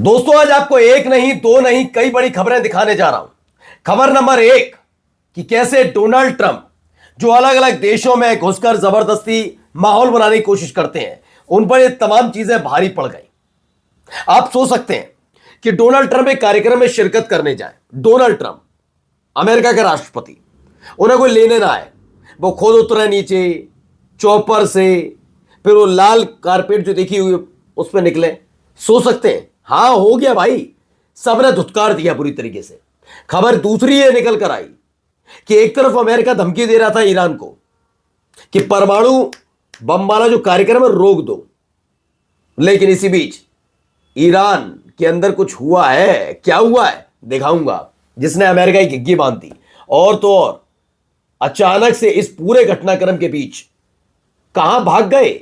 दोस्तों, आज आपको एक नहीं, दो नहीं, कई बड़ी खबरें दिखाने जा रहा हूं। खबर नंबर एक कि कैसे डोनाल्ड ट्रंप जो अलग अलग देशों में घुसकर जबरदस्ती माहौल बनाने की कोशिश करते हैं, उन पर ये तमाम चीजें भारी पड़ गई। आप सोच सकते हैं कि डोनाल्ड ट्रंप एक कार्यक्रम में शिरकत करने जाए। डोनाल्ड ट्रंप अमेरिका के राष्ट्रपति, उन्हें कोई लेने ना आए, वो खुद उतरे नीचे चौपर से, फिर वो लाल कारपेट जो देखी हुई उस पर निकले। सोच सकते हैं, हाँ हो गया भाई, सबने धुतकार दिया पूरी तरीके से। खबर दूसरी ये निकल कर आई कि एक तरफ अमेरिका धमकी दे रहा था ईरान को कि परमाणु बम वाला जो कार्यक्रम है रोक दो, लेकिन इसी बीच ईरान के अंदर कुछ हुआ है। क्या हुआ है दिखाऊंगा, जिसने अमेरिका की घिग्गी बांध दी। और तो और अचानक से इस पूरे घटनाक्रम के बीच कहां भाग गए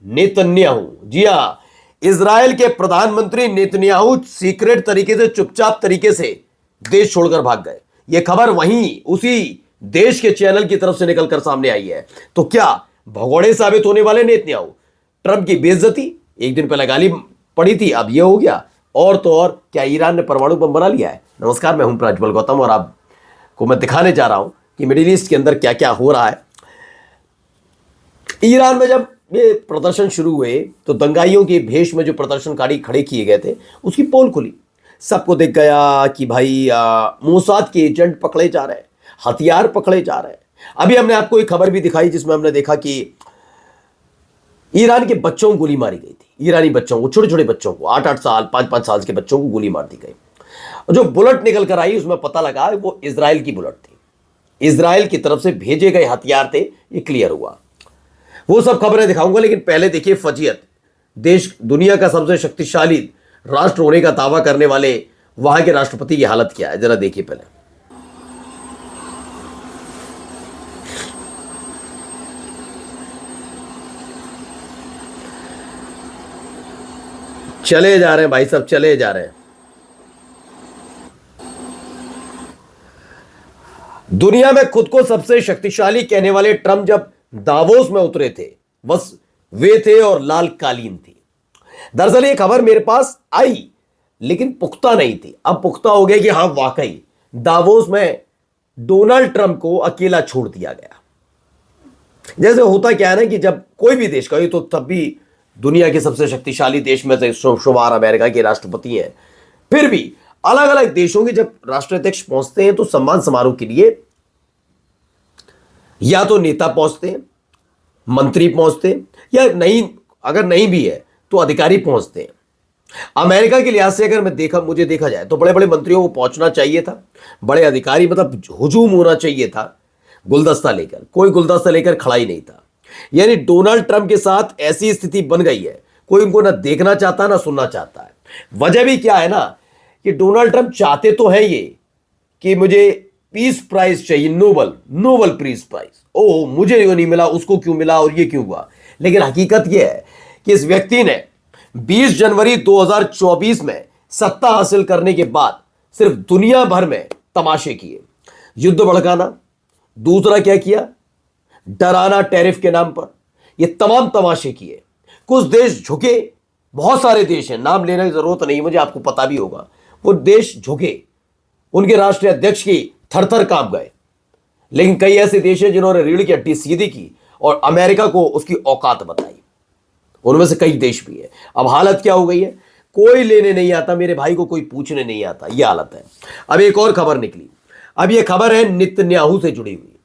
नेतन्याहू। जी हां, इजराइल के प्रधानमंत्री नेतन्याहू सीक्रेट तरीके से, चुपचाप तरीके से देश छोड़कर भाग गए। यह खबर वहीं उसी देश के चैनल की तरफ से निकलकर सामने आई है। तो क्या भगोड़े साबित होने वाले नेतन्याहू? ट्रंप की बेइज्जती, एक दिन पहले गाली पड़ी थी, अब यह हो गया। और तो और क्या ईरान ने परमाणु बम बना लिया है? नमस्कार, मैं हूं प्रज्वल गौतम और आपको मैं दिखाने जा रहा हूं कि मिडिल ईस्ट के अंदर क्या क्या हो रहा है। ईरान में जब ये प्रदर्शन शुरू हुए तो दंगाइयों के भेष में जो प्रदर्शनकारी खड़े किए गए थे, उसकी पोल खुली। सबको दिख गया कि भाई मोसाद के एजेंट पकड़े जा रहे हैं, हथियार पकड़े जा रहे हैं। अभी हमने आपको एक खबर भी दिखाई जिसमें हमने देखा कि ईरान के बच्चों को गोली मारी गई थी। ईरानी बच्चों को, छोटे छोटे बच्चों को, 8-8 साल 5-5 साल के बच्चों को गोली मार दी गई। और जो बुलेट निकल कर आई उसमें पता लगा वो इजराइल की बुलेट थी, इजराइल की तरफ से भेजे गए हथियार थे। ये क्लियर हुआ। वो सब खबरें दिखाऊंगा, लेकिन पहले देखिए फजीयत। देश दुनिया का सबसे शक्तिशाली राष्ट्र होने का दावा करने वाले वहां के राष्ट्रपति की हालत क्या है, जरा देखिए पहले। चले जा रहे हैं भाई, सब चले जा रहे हैं। दुनिया में खुद को सबसे शक्तिशाली कहने वाले ट्रंप जब दावोस में उतरे थे, बस वे थे और लाल कालीन थी। दरअसल ये खबर मेरे पास आई लेकिन पुख्ता नहीं थी। अब पुख्ता हो गया कि हां वाकई दावोस में डोनाल्ड ट्रंप को अकेला छोड़ दिया गया। जैसे होता क्या है ना कि जब कोई भी देश का, ये तो तब भी दुनिया के सबसे शक्तिशाली देश में से शुमार अमेरिका के राष्ट्रपति हैं, फिर भी अलग अलग देशों के जब राष्ट्राध्यक्ष पहुंचते हैं तो सम्मान समारोह के लिए या तो नेता पहुंचते हैं, मंत्री पहुंचते हैं, या नहीं, अगर नहीं भी है तो अधिकारी पहुंचते हैं। अमेरिका के लिहाज से अगर मुझे देखा जाए तो बड़े बड़े मंत्रियों को पहुंचना चाहिए था, बड़े अधिकारी मतलब हुजूम होना चाहिए था गुलदस्ता लेकर। कोई गुलदस्ता लेकर खड़ा ही नहीं था। यानी डोनाल्ड ट्रंप के साथ ऐसी स्थिति बन गई है, कोई उनको ना देखना चाहता ना सुनना चाहता है। वजह भी क्या है ना कि डोनाल्ड ट्रंप चाहते तो है ये कि मुझे पीस प्राइज चाहिए, नोबल पीस प्राइज। ओह, मुझे क्यों नहीं मिला, उसको क्यों मिला और ये क्यों हुआ। लेकिन हकीकत यह है कि इस व्यक्ति ने 20 जनवरी 2024 में सत्ता हासिल करने के बाद सिर्फ दुनिया भर में तमाशे किए। युद्ध भड़काना, दूसरा क्या किया, डराना टैरिफ के नाम पर, ये तमाम तमाशे किए। कुछ देश झुके, बहुत सारे देश हैं, नाम लेने की जरूरत नहीं मुझे, आपको पता भी होगा। वो देश झुके, उनके राष्ट्रीय अध्यक्ष की थर-थर कांप गए। लेकिन कई ऐसे देश हैं जिन्होंने रीढ़ की हड्डी सीधी की और अमेरिका को उसकी औकात बताई। उनमें से कई देश भी है। अब हालत क्या हो गई है, कोई लेने नहीं आता, मेरे भाई को कोई पूछने नहीं आता, यह हालत है। अब एक और खबर निकली। अब यह खबर है नेतन्याहू से जुड़ी हुई।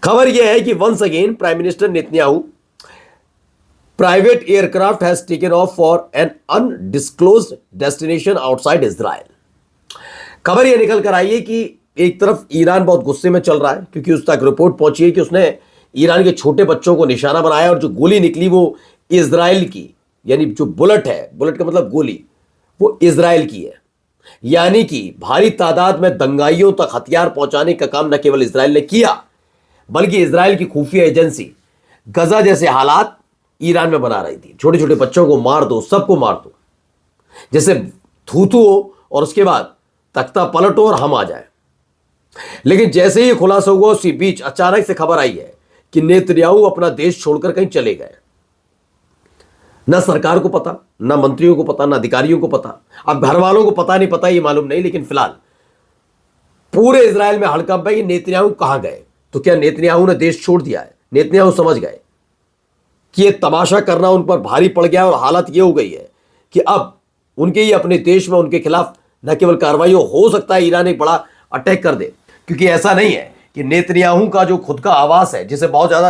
खबर यह है कि once again prime minister Netanyahu private aircraft has taken off for an undisclosed destination outside Israel. खबर यह निकल कर आई है कि एक तरफ ईरान बहुत गुस्से में चल रहा है क्योंकि उस तक रिपोर्ट पहुंची है कि उसने ईरान के छोटे बच्चों को निशाना बनाया और जो गोली निकली वो इजराइल की, यानी जो बुलेट है, बुलेट का मतलब गोली, वो इजराइल की है। यानी कि भारी तादाद में दंगाइयों तक हथियार पहुंचाने का काम न केवल इजराइल ने किया, बल्कि इजराइल की खुफिया एजेंसी गजा जैसे हालात ईरान में बना रही थी। छोटे छोटे बच्चों को मार दो, सबको मार दो, जैसे थूथू हो और उसके बाद तख्ता पलटो और हम आ जाए। लेकिन जैसे ही खुलासा हुआ उसी बीच अचानक से खबर आई है कि नेतन्याहू अपना देश छोड़कर कहीं चले गए। ना सरकार को पता, ना मंत्रियों को पता, ना अधिकारियों को पता। अब घर वालों को पता नहीं, पता ये मालूम नहीं, लेकिन फिलहाल पूरे इजराइल में हड़कंप है कि नेतन्याहू कहां गए। तो क्या नेतन्याहू ने देश छोड़ दिया है? नेतन्याहू समझ गए कि ये तमाशा करना उन पर भारी पड़ गया और हालत ये हो गई है कि अब उनके ही अपने देश में उनके खिलाफ न केवल कार्रवाई हो सकता है ईरान एक बड़ा अटैक कर दे। क्योंकि ऐसा नहीं है कि नेतन्याहू का जो खुद का आवास है, जिसे बहुत ज्यादा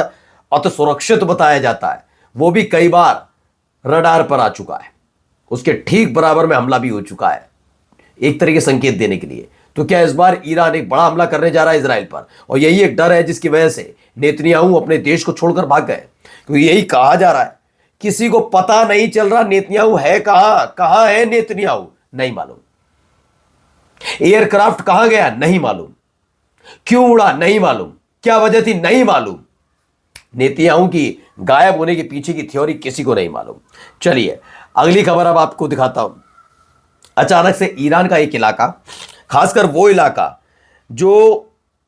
अति सुरक्षित बताया जाता है, वो भी कई बार रडार पर आ चुका है। उसके ठीक बराबर में हमला भी हो चुका है, एक तरीके संकेत देने के लिए। तो क्या इस बार ईरान एक बड़ा हमला करने जा रहा है इजराइल पर? और यही एक डर है जिसकी वजह से नेतन्याहू अपने देश को छोड़कर भाग गए। क्योंकि यही कहा जा रहा है, किसी को पता नहीं चल रहा नेतन्याहू है कहां है नेतन्याहू नहीं मालूम। एयरक्राफ्ट कहां गया नहीं मालूम, क्यों उड़ा नहीं मालूम, क्या वजह थी नहीं मालूम। नेतन्याहू की गायब होने के पीछे की थ्योरी किसी को नहीं मालूम। चलिए अगली खबर अब आपको दिखाता हूं। अचानक से ईरान का एक इलाका, खासकर वो इलाका जो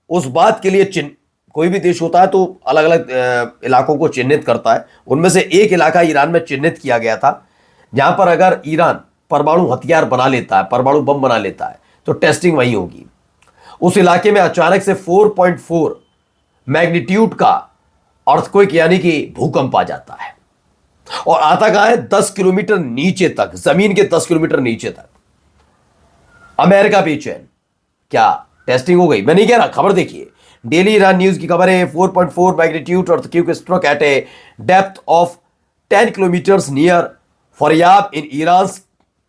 उस बात के लिए कोई भी देश होता है तो अलग अलग इलाकों को चिन्हित करता है, उनमें से एक इलाका ईरान में चिन्हित किया गया था जहां पर अगर ईरान परमाणु हथियार बना लेता है, परमाणु बम बना लेता है, तो टेस्टिंग वहीं होगी। उस इलाके में अचानक से 4.4 मैग्नीट्यूड का अर्थक्वेक यानी कि भूकंप आ जाता है। और आता कहां है? 10 किलोमीटर नीचे तक, जमीन के 10 किलोमीटर नीचे तक। अमेरिका बेचैन, क्या टेस्टिंग हो गई? मैं नहीं कह रहा, खबर देखिए, डेली ईरान न्यूज की खबर है। 4.4 magnitude earthquake struck at a depth of 10 kilometres near Faryab in Iran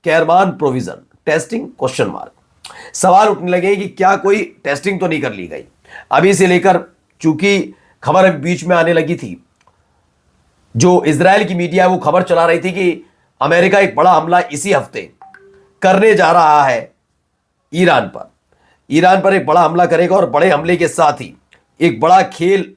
Kerman province testing question mark. सवाल उठने लगे कि क्या कोई टेस्टिंग तो नहीं कर ली गई। अभी से लेकर, चूंकि खबर बीच में आने लगी थी, जो इजराइल की मीडिया वो खबर चला रही थी कि अमेरिका एक बड़ा हमला इसी हफ्ते करने जा रहा है ईरान पर एक बड़ा हमला करेगा और बड़े हमले के साथ ही एक बड़ा खेल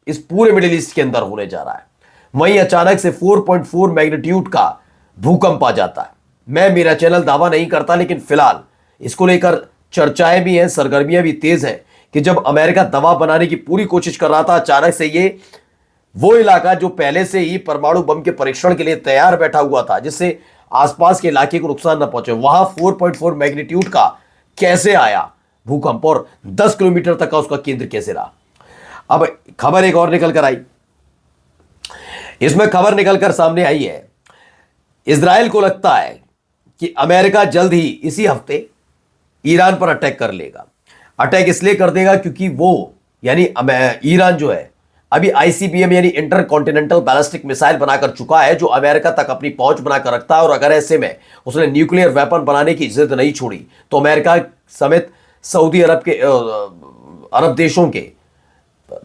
इस पूरे मिडिल ईस्ट के अंदर होने जा रहा है। वहीं अचानक से 4.4 मैग्नीट्यूड का भूकंप आ जाता है। मेरा चैनल दावा नहीं करता, लेकिन फिलहाल इसको लेकर चर्चाएं भी हैं, सरगर्मियां भी तेज हैं कि जब अमेरिका दबाव बनाने की पूरी कोशिश कर रहा था, अचानक से ये वो इलाका जो पहले से ही परमाणु बम के परीक्षण के लिए तैयार बैठा हुआ था, जिससे आसपास के इलाके को नुकसान न पहुंचे, वहां 4.4 मैग्नीट्यूड का कैसे आया भूकंप और 10 किलोमीटर तक का उसका केंद्र कैसे रहा। अब खबर एक और निकल कर आई, इसमें खबर निकलकर सामने आई है, इजराइल को लगता है कि अमेरिका जल्द ही इसी हफ्ते ईरान पर अटैक कर लेगा। अटैक इसलिए कर देगा क्योंकि वो यानी ईरान जो है अभी आईसीबीएम यानी इंटर कॉन्टिनेंटल बैलिस्टिक मिसाइल बनाकर चुका है, जो अमेरिका तक अपनी पहुंच बनाकर रखता है। और अगर ऐसे में उसने न्यूक्लियर वेपन बनाने की जिद नहीं छोड़ी तो अमेरिका समेत सऊदी अरब के अरब देशों के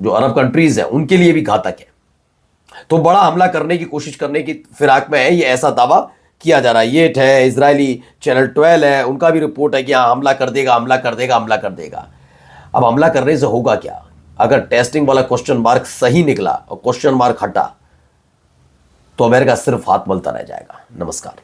जो अरब कंट्रीज हैं उनके लिए भी घातक है। तो बड़ा हमला करने की कोशिश करने की फिराक में है, ये ऐसा दावा किया जा रहा है। ये है इजरायली चैनल 12 है, उनका भी रिपोर्ट है कि हाँ हमला कर देगा, हमला कर देगा, हमला कर देगा। अब हमला करने से होगा क्या? अगर टेस्टिंग वाला क्वेश्चन मार्क सही निकला और क्वेश्चन मार्क हटा तो अमेरिका सिर्फ हाथ मलता रह जाएगा। नमस्कार।